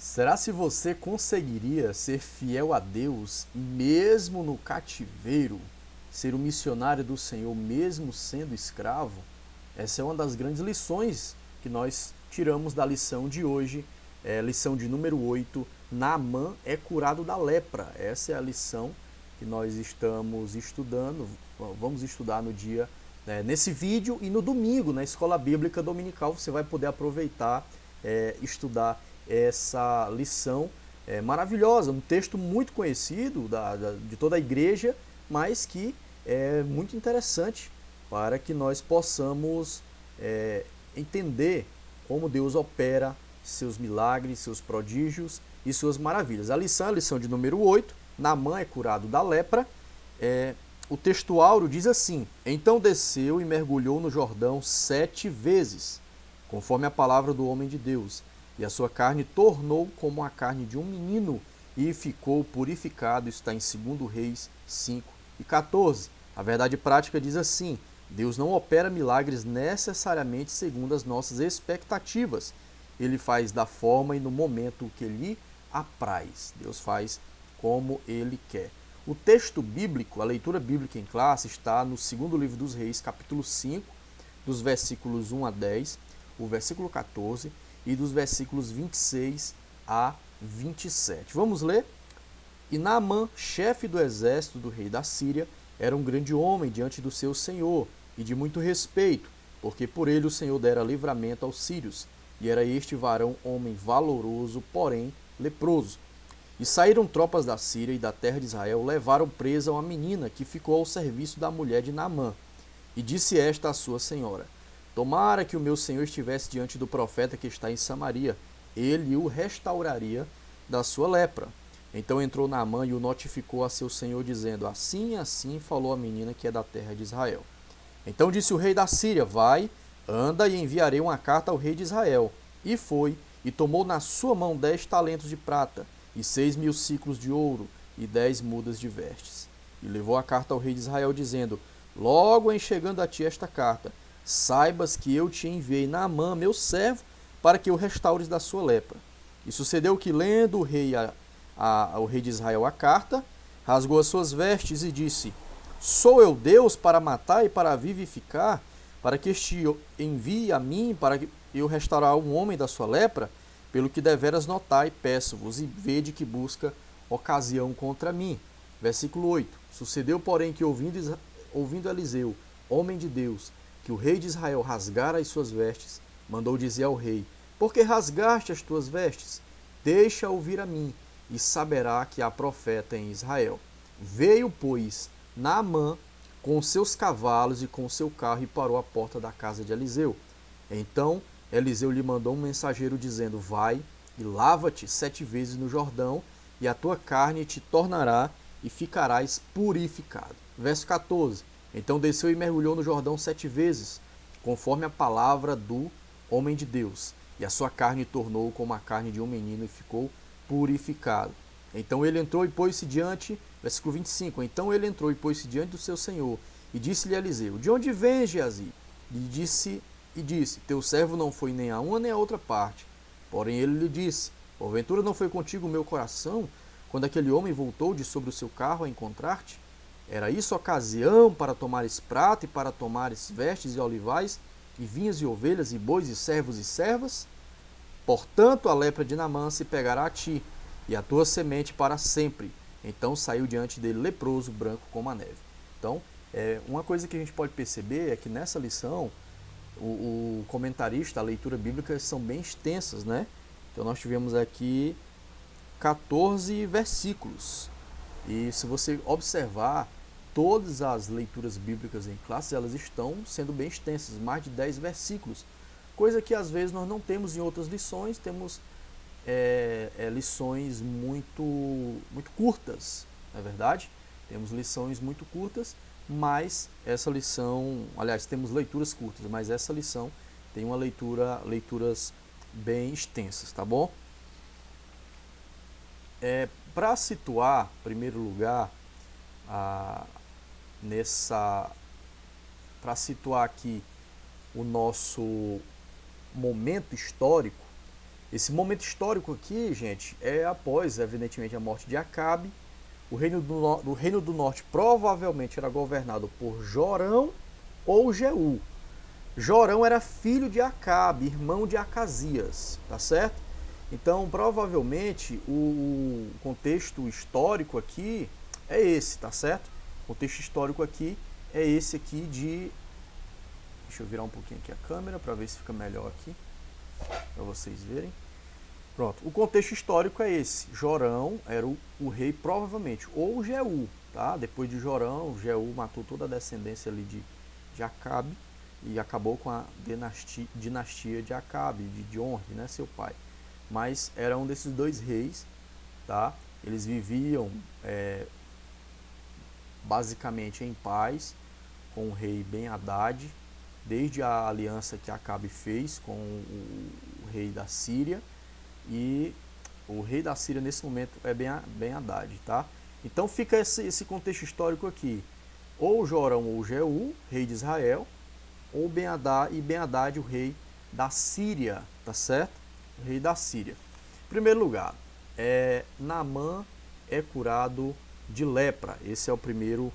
Será se você conseguiria ser fiel a Deus mesmo no cativeiro, ser um missionário do Senhor mesmo sendo escravo? Essa é uma das grandes lições que nós tiramos da lição de hoje, lição de número 8. Naamã é curado da lepra. Essa é a lição que nós estamos estudando, vamos estudar no dia, nesse vídeo, e no domingo, na Escola Bíblica Dominical, você vai poder aproveitar, estudar essa lição maravilhosa, um texto muito conhecido de toda a igreja, mas que é muito interessante para que nós possamos entender como Deus opera seus milagres, seus prodígios e suas maravilhas. A lição é a lição de número 8, Naamã é curado da lepra. O texto áureo diz assim: então desceu e mergulhou no Jordão 7 vezes, conforme a palavra do homem de Deus, e a sua carne tornou como a carne de um menino, e ficou purificado. Está em 2 Reis 5:14. A verdade prática diz assim: Deus não opera milagres necessariamente segundo as nossas expectativas. Ele faz da forma e no momento que lhe apraz. Deus faz como ele quer. O texto bíblico, a leitura bíblica em classe, está no segundo livro dos Reis, capítulo 5, dos versículos 1 a 10, o versículo 14 e dos versículos 26 a 27. Vamos ler? E Naamã, chefe do exército do rei da Síria, era um grande homem diante do seu senhor e de muito respeito, porque por ele o Senhor dera livramento aos sírios, e era este varão homem valoroso, porém leproso. E saíram tropas da Síria e da terra de Israel, levaram presa uma menina que ficou ao serviço da mulher de Naamã. E disse esta à sua senhora: tomara que o meu senhor estivesse diante do profeta que está em Samaria, ele o restauraria da sua lepra. Então entrou Naamã e o notificou a seu senhor, dizendo: assim e assim falou a menina que é da terra de Israel. Então disse o rei da Síria: vai, anda, e enviarei uma carta ao rei de Israel. E foi, e tomou na sua mão 10 talentos de prata, e 6.000 siclos de ouro, e 10 mudas de vestes. E levou a carta ao rei de Israel, dizendo: logo em chegando a ti esta carta, saibas que eu te enviei Naamã, meu servo, para que o restaures da sua lepra. E sucedeu que, lendo o rei ao rei de Israel a carta, rasgou as suas vestes e disse: sou eu Deus para matar e para vivificar, para que este envie a mim, para que eu restaurar um homem da sua lepra? Pelo que deveras notai, peço-vos, e vede que busca ocasião contra mim. Versículo 8. Sucedeu, porém, que ouvindo Eliseu, homem de Deus, que o rei de Israel rasgara as suas vestes, mandou dizer ao rei: por que rasgaste as tuas vestes? Deixa ouvir a mim, e saberá que há profeta em Israel. Veio, pois, Naamã com seus cavalos e com seu carro, e parou à porta da casa de Eliseu. Então Eliseu lhe mandou um mensageiro, dizendo: vai e lava-te 7 vezes no Jordão, e a tua carne te tornará, e ficarás purificado. Verso 14. Então desceu e mergulhou no Jordão 7 vezes, conforme a palavra do homem de Deus, e a sua carne tornou como a carne de um menino, e ficou purificado. Então ele entrou e pôs-se diante, versículo 25, então ele entrou e pôs-se diante do seu senhor, e disse-lhe Eliseu: de onde vens, Geazi? E disse: teu servo não foi nem a uma nem a outra parte. Porém ele lhe disse: porventura não foi contigo o meu coração, quando aquele homem voltou de sobre o seu carro a encontrar-te? Era isso ocasião para tomares prata, e para tomares vestes e olivais, e vinhas e ovelhas, e bois e servos e servas? Portanto a lepra de Naamã se pegará a ti, e a tua semente para sempre. Então saiu diante dele leproso, branco como a neve. Então, uma coisa que a gente pode perceber é que nessa lição, o comentarista, a leitura bíblica são bem extensas, né? Então nós tivemos aqui 14 versículos. E se você observar, todas as leituras bíblicas em classe, elas estão sendo bem extensas, mais de 10 versículos. Coisa que às vezes nós não temos em outras lições, temos lições muito curtas, não é verdade? Temos lições muito curtas, mas essa lição, aliás, temos leituras curtas, mas essa lição tem leituras bem extensas, tá bom? Para situar, em primeiro lugar, para situar aqui o nosso momento histórico, Esse momento histórico aqui, gente, é após, evidentemente, a morte de Acabe. O reino do norte provavelmente era governado por Jorão ou Jeú. Jorão era filho de Acabe, irmão de Acasias, tá certo? Então, provavelmente, o contexto histórico aqui é esse, tá certo? O contexto histórico aqui é esse aqui de... Deixa eu virar um pouquinho aqui a câmera para ver se fica melhor aqui, para vocês verem. Pronto, o contexto histórico é esse. Jorão era o rei, provavelmente, ou Jeú, tá? Depois de Jorão, Jeú matou toda a descendência ali de Acabe e acabou com a dinastia de Acabe, de Onri, né, seu pai. Mas era um desses dois reis, tá? Eles viviam basicamente em paz com o rei Ben-Hadad, desde a aliança que Acabe fez com o rei da Síria, e o rei da Síria nesse momento é Ben-Hadad, tá? Então fica esse contexto histórico aqui. Ou Jorão ou Jeú, rei de Israel, ou Ben-Hadad, o rei da Síria, tá certo? O rei da Síria. Em primeiro lugar, Naamã é curado de lepra. Esse é o primeiro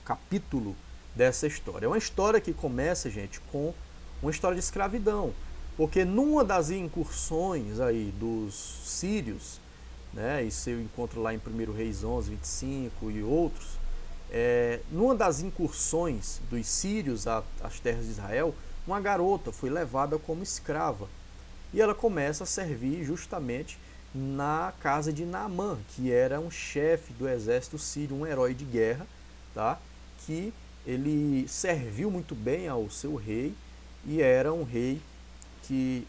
capítulo dessa história. É uma história que começa, gente, com uma história de escravidão. Porque numa das incursões aí dos sírios, né, isso eu encontro lá em 1 Reis 11, 25 e outros, numa das incursões dos sírios às terras de Israel, uma garota foi levada como escrava. E ela começa a servir justamente na casa de Naamã, que era um chefe do exército sírio, um herói de guerra, tá? Que ele serviu muito bem ao seu rei e era um rei que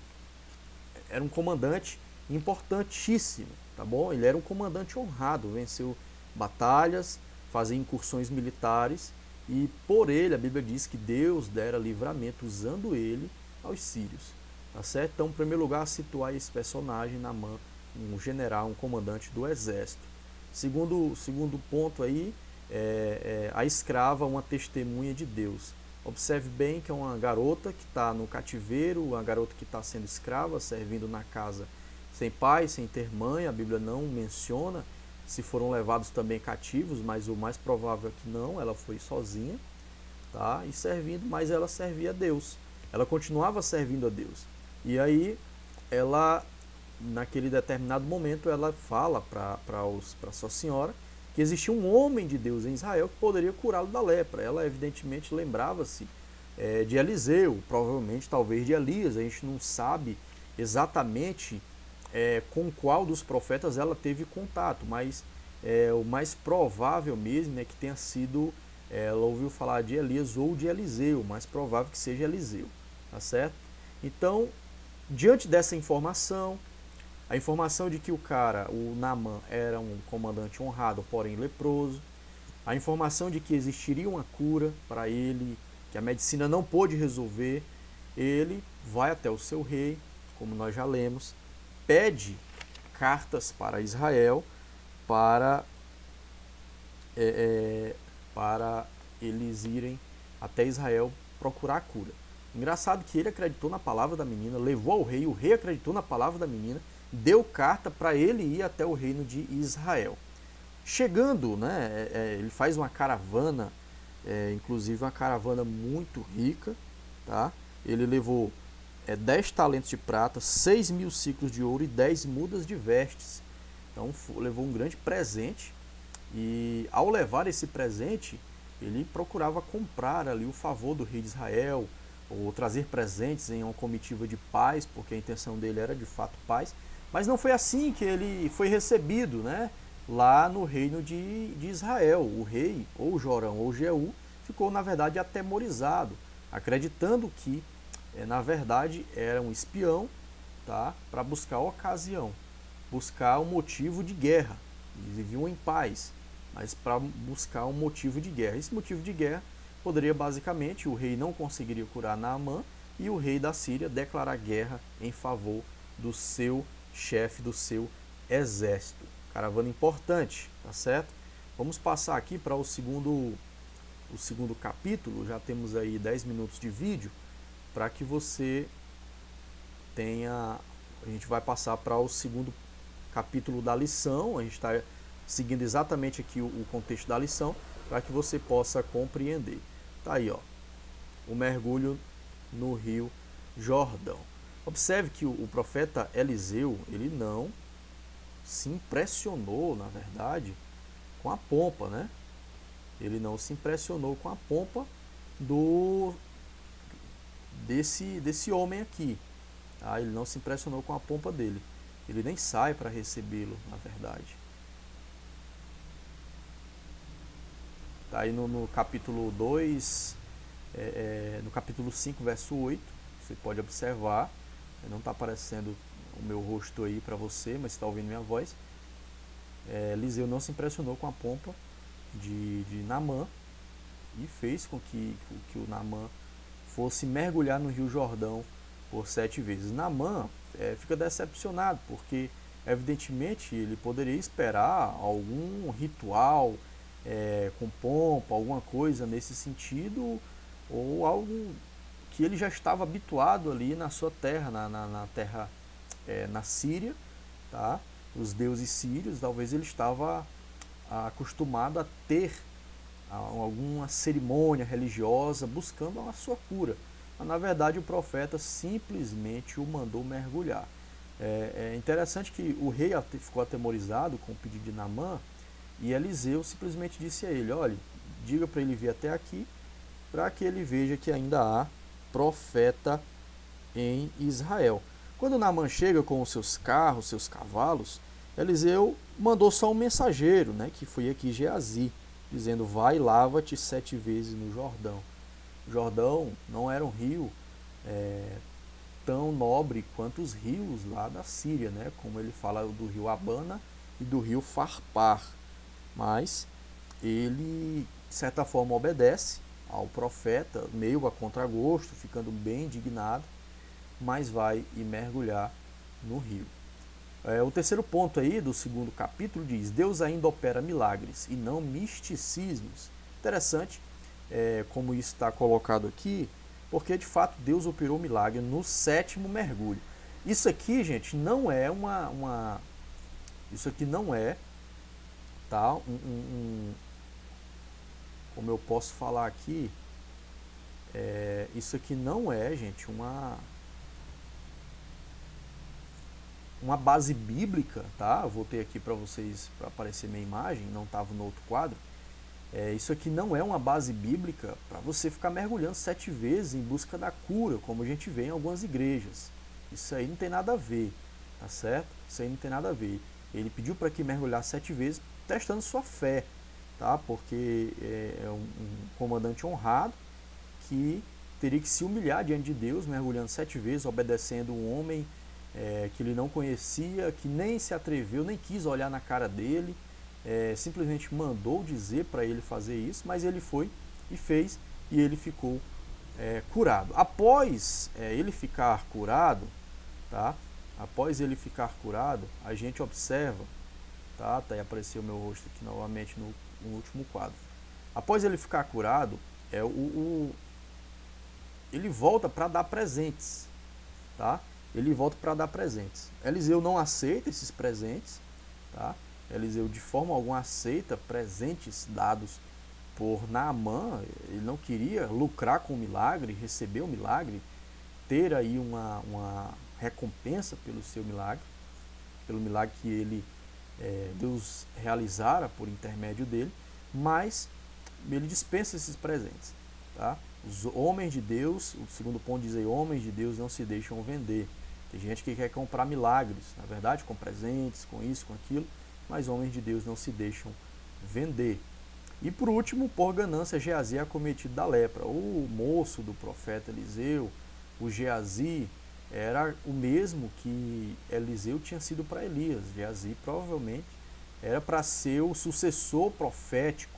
era um comandante importantíssimo, tá bom? Ele era um comandante honrado, venceu batalhas, fazia incursões militares e por ele a Bíblia diz que Deus dera livramento usando ele aos sírios, tá certo? Então, em primeiro lugar, situar esse personagem, Naamã, um general, um comandante do exército. Segundo ponto aí, a escrava, uma testemunha de Deus. Observe bem que é uma garota que está no cativeiro, uma garota que está sendo escrava, servindo na casa sem pai, sem ter mãe. A Bíblia não menciona se foram levados também cativos, mas o mais provável é que não, ela foi sozinha, tá? E servindo, mas ela servia a Deus. Ela continuava servindo a Deus. E aí, ela, naquele determinado momento, ela fala para sua senhora que existia um homem de Deus em Israel que poderia curá-lo da lepra. Ela, evidentemente, lembrava-se de Eliseu, provavelmente, talvez de Elias. A gente não sabe exatamente com qual dos profetas ela teve contato, mas o mais provável mesmo é que tenha sido, ela ouviu falar de Elias ou de Eliseu, mais provável que seja Eliseu, tá certo? Então, diante dessa informação, a informação de que o Naamã, era um comandante honrado, porém leproso, a informação de que existiria uma cura para ele, que a medicina não pôde resolver, ele vai até o seu rei, como nós já lemos, pede cartas para Israel para eles irem até Israel procurar a cura. Engraçado que ele acreditou na palavra da menina, levou ao rei, o rei acreditou na palavra da menina, deu carta para ele ir até o reino de Israel. Chegando, né, ele faz uma caravana, inclusive uma caravana muito rica, tá? Ele levou 10 talentos de prata, 6.000 ciclos de ouro e 10 mudas de vestes. Então levou um grande presente e ao levar esse presente, ele procurava comprar ali o favor do rei de Israel, ou trazer presentes em uma comitiva de paz, porque a intenção dele era de fato paz. Mas não foi assim que ele foi recebido, né? Lá no reino de Israel. O rei, ou Jorão ou Jeú, ficou na verdade atemorizado, acreditando que na verdade era um espião, tá? Para buscar a ocasião, buscar um motivo de guerra. Eles viviam em paz, mas para buscar um motivo de guerra. Esse motivo de guerra poderia basicamente, o rei não conseguiria curar Naamã e o rei da Síria declarar guerra em favor do seu chefe, do seu exército. Caravana importante, tá certo? Vamos passar aqui para o segundo capítulo. Já temos aí 10 minutos de vídeo para que você tenha A gente vai passar para o segundo capítulo da lição. A gente está seguindo exatamente aqui o contexto da lição para que você possa compreender. Tá aí, ó, o mergulho no Rio Jordão. Observe que o profeta Eliseu, ele não se impressionou, na verdade, com a pompa, né? Ele não se impressionou com a pompa desse homem aqui. Tá? Ele não se impressionou com a pompa dele. Ele nem sai para recebê-lo, na verdade. Tá aí no capítulo 2, no capítulo 5, verso 8, você pode observar, não está aparecendo o meu rosto aí para você, mas está ouvindo minha voz. Eliseu não se impressionou com a pompa de Naamã e fez com que o Naamã fosse mergulhar no Rio Jordão por 7 vezes. Naamã fica decepcionado, porque evidentemente ele poderia esperar algum ritual com pompa, alguma coisa nesse sentido, ou algo que ele já estava habituado ali na sua terra, na terra, na Síria, tá? Os deuses sírios, talvez ele estava acostumado a ter alguma cerimônia religiosa buscando a sua cura. Mas, na verdade, o profeta simplesmente o mandou mergulhar. É interessante que o rei ficou atemorizado com o pedido de Naamã, e Eliseu simplesmente disse a ele: olha, diga para ele vir até aqui, para que ele veja que ainda há profeta em Israel. Quando Naamã chega com os seus carros, seus cavalos, Eliseu mandou só um mensageiro, né, que foi aqui Geazi, dizendo: vai e lava-te 7 vezes no Jordão. O Jordão não era um rio tão nobre quanto os rios lá da Síria, né, como ele fala do rio Abana e do rio Farpar. Mas ele, de certa forma, obedece ao profeta, meio a contragosto, ficando bem indignado, mas vai e mergulhar no rio. O terceiro ponto aí do segundo capítulo diz: Deus ainda opera milagres e não misticismos. Interessante como isso está colocado aqui, porque de fato Deus operou milagre no 7º mergulho. Isso aqui, gente, não é isso aqui não é, tá, como eu posso falar aqui, isso aqui não é, gente, uma base bíblica, tá? Eu voltei aqui para vocês, para aparecer minha imagem, não estava no outro quadro. Isso aqui não é uma base bíblica para você ficar mergulhando 7 vezes em busca da cura, como a gente vê em algumas igrejas. Isso aí não tem nada a ver, tá certo? Isso aí não tem nada a ver. Ele pediu para que mergulhar 7 vezes, testando sua fé, tá? Porque é um comandante honrado que teria que se humilhar diante de Deus, mergulhando 7 vezes, obedecendo um homem que ele não conhecia, que nem se atreveu, nem quis olhar na cara dele, simplesmente mandou dizer para ele fazer isso, mas ele foi e fez, e ele ficou curado. Após ele ficar curado, tá? Após ele ficar curado, a gente observa, tá aí apareceu o meu rosto aqui novamente no último quadro. Após ele ficar curado, ele volta para dar presentes, tá? Ele volta para dar presentes. Eliseu não aceita esses presentes, tá? Eliseu de forma alguma aceita presentes dados por Naamã. Ele não queria lucrar com o milagre, receber o milagre, ter aí uma recompensa pelo seu milagre, pelo milagre que Deus realizara por intermédio dele, mas ele dispensa esses presentes, tá? Os homens de Deus, o segundo ponto diz aí: homens de Deus não se deixam vender. Tem gente que quer comprar milagres, na verdade, com presentes, com isso, com aquilo, mas homens de Deus não se deixam vender. E por último, por ganância, Geazi é acometido da lepra. O moço do profeta Eliseu, o Geazi, era o mesmo que Eliseu tinha sido para Elias. Geazi provavelmente era para ser o sucessor profético,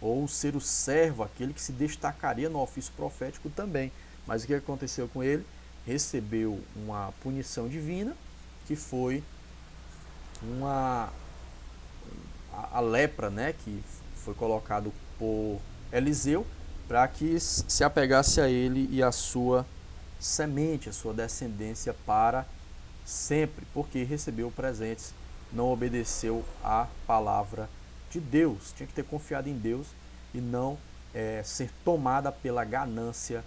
ou ser o servo, aquele que se destacaria no ofício profético também. Mas o que aconteceu com ele? Recebeu uma punição divina, que foi a lepra, né, que foi colocado por Eliseu para que se apegasse a ele e a sua semente, a sua descendência, para sempre, porque recebeu presentes, não obedeceu à palavra de Deus. Tinha que ter confiado em Deus e não ser tomada pela ganância,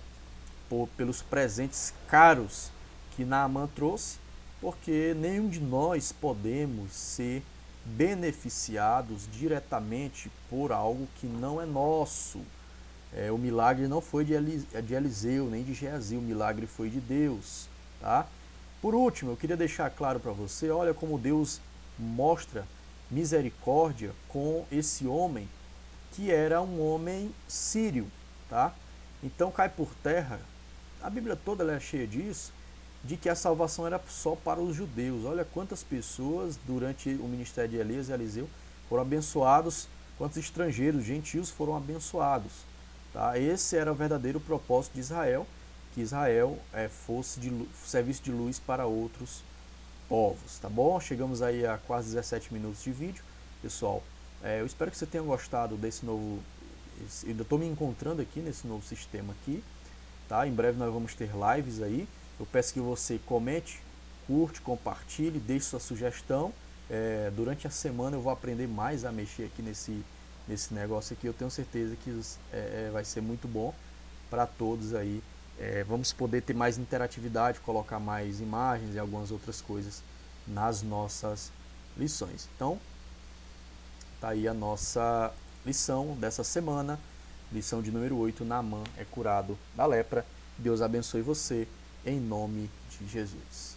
pelos presentes caros que Naamã trouxe, porque nenhum de nós podemos ser beneficiados diretamente por algo que não é nosso. O milagre não foi de Eliseu nem de Geazi, o milagre foi de Deus, tá? Por último, eu queria deixar claro para você, olha como Deus mostra misericórdia com esse homem, que era um homem sírio, tá? Então cai por terra, a Bíblia toda ela é cheia disso, de que a salvação era só para os judeus. Olha quantas pessoas durante o ministério de Elias e Eliseu foram abençoados, quantos estrangeiros, gentios foram abençoados. Tá? Esse era o verdadeiro propósito de Israel, que Israel fosse serviço de luz para outros povos, tá bom? Chegamos aí a quase 17 minutos de vídeo, pessoal. Eu espero que você tenha gostado desse novo. Eu ainda estou me encontrando aqui nesse novo sistema aqui, tá? Em breve nós vamos ter lives aí. Eu peço que você comente, curte, compartilhe, deixe sua sugestão. Durante a semana eu vou aprender mais a mexer aqui nesse negócio aqui. Eu tenho certeza que vai ser muito bom para todos aí. Vamos poder ter mais interatividade, colocar mais imagens e algumas outras coisas nas nossas lições. Então, tá aí a nossa lição dessa semana, lição de número 8, Naamã é curado da lepra. Deus abençoe você, em nome de Jesus.